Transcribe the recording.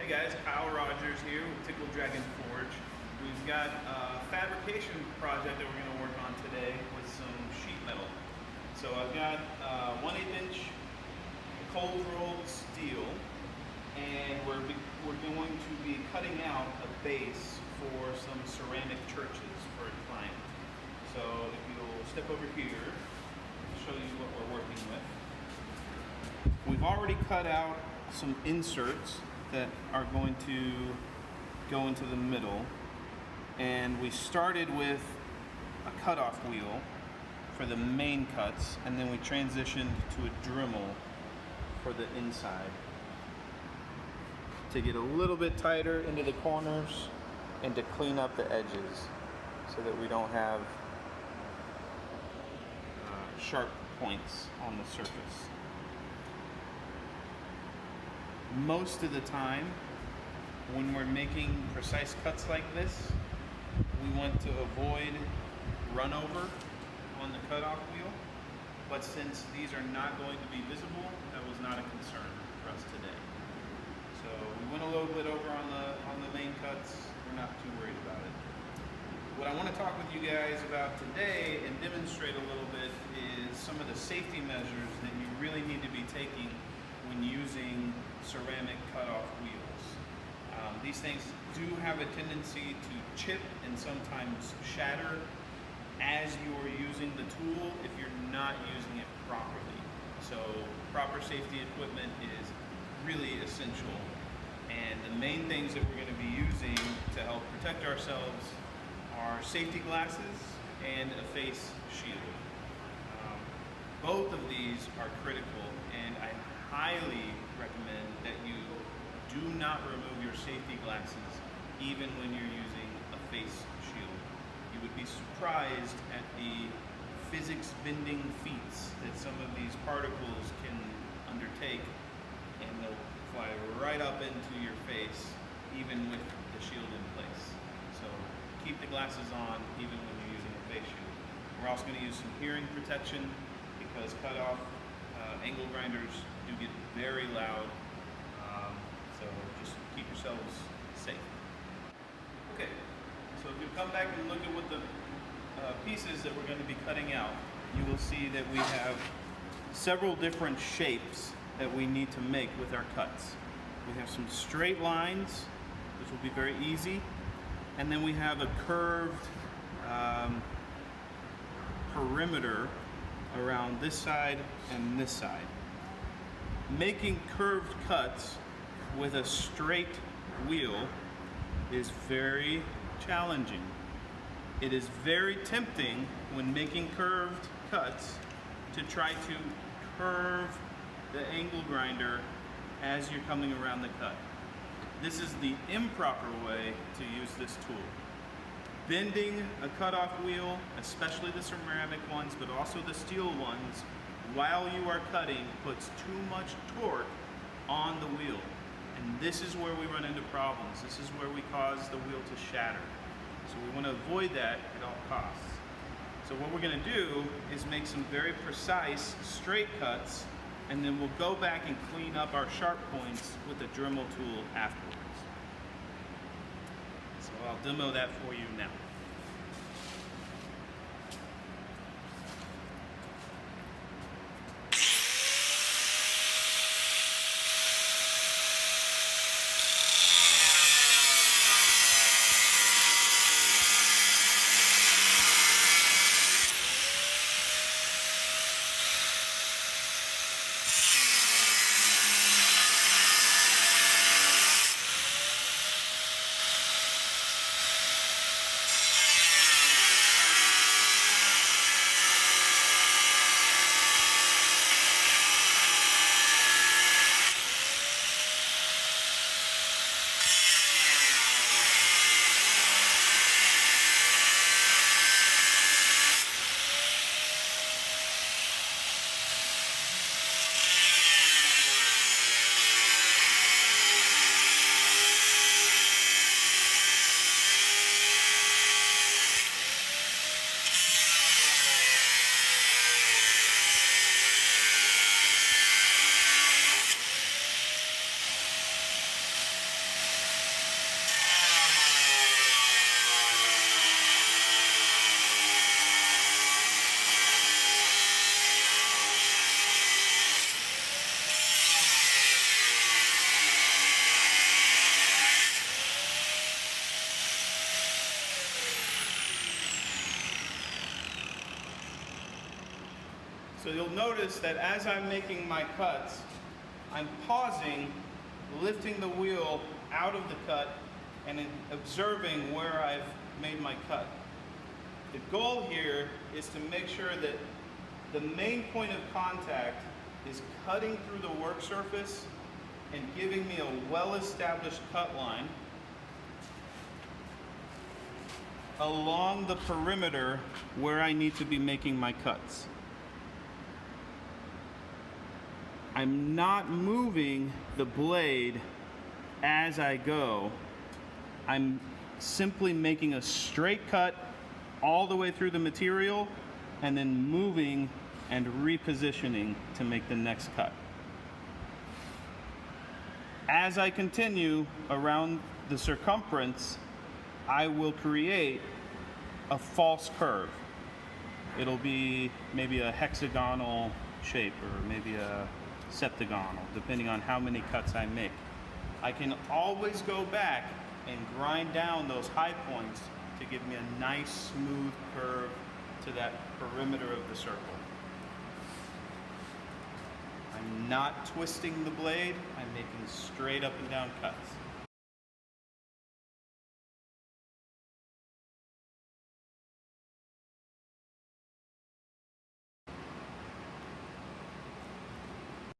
Hey guys, Kyle Rogers here with Tickled Dragon Forge. We've got a fabrication project that we're going to work on today with some sheet metal. So I've got 1/8" cold rolled steel, and we're going to be cutting out a base for some ceramic churches for a client. So if you'll step over here, I'll show you what we're working with. We've already cut out some inserts that are going to go into the middle, and we started with a cutoff wheel for the main cuts, and then we transitioned to a Dremel for the inside to get a little bit tighter into the corners and to clean up the edges so that we don't have sharp points on the surface. Most of the time, when we're making precise cuts like this, we want to avoid run over on the cutoff wheel, but since these are not going to be visible, that was not a concern for us today. So we went a little bit over on the main cuts. We're not too worried about it. What I want to talk with you guys about today and demonstrate a little bit is some of the safety measures that you really need to be taking when using ceramic cutoff wheels. These things do have a tendency to chip and sometimes shatter as you're using the tool if you're not using it properly. So proper safety equipment is really essential. And the main things that we're going to be using to help protect ourselves are safety glasses and a face shield. Both of these are critical, and I highly recommend that you do not remove your safety glasses even when you're using a face shield. You would be surprised at the physics bending feats that some of these particles can undertake, and they'll fly right up into your face even with the shield in place. So keep the glasses on even when you're using a face shield. We're also going to use some hearing protection because cutoff angle grinders do get very loud, so just keep yourselves safe. Okay, so if you come back and look at what the pieces that we're going to be cutting out, you will see that we have several different shapes that we need to make with our cuts. We have some straight lines, which will be very easy, and then we have a curved perimeter around this side and this side. Making curved cuts with a straight wheel is very challenging. It is very tempting when making curved cuts to try to curve the angle grinder as you're coming around the cut. This is the improper way to use this tool. Bending a cutoff wheel, especially the ceramic ones, but also the steel ones, while you are cutting puts too much torque on the wheel. And this is where we run into problems. This is where we cause the wheel to shatter. So we want to avoid that at all costs. So what we're going to do is make some very precise straight cuts, and then we'll go back and clean up our sharp points with the Dremel tool afterwards. So I'll demo that for you now. So you'll notice that as I'm making my cuts, I'm pausing, lifting the wheel out of the cut, and observing where I've made my cut. The goal here is to make sure that the main point of contact is cutting through the work surface and giving me a well-established cut line along the perimeter where I need to be making my cuts. I'm not moving the blade as I go. I'm simply making a straight cut all the way through the material and then moving and repositioning to make the next cut. As I continue around the circumference, I will create a false curve. It'll be maybe a hexagonal shape or maybe a septagonal, depending on how many cuts I make. I can always go back and grind down those high points to give me a nice smooth curve to that perimeter of the circle. I'm not twisting the blade, I'm making straight up and down cuts.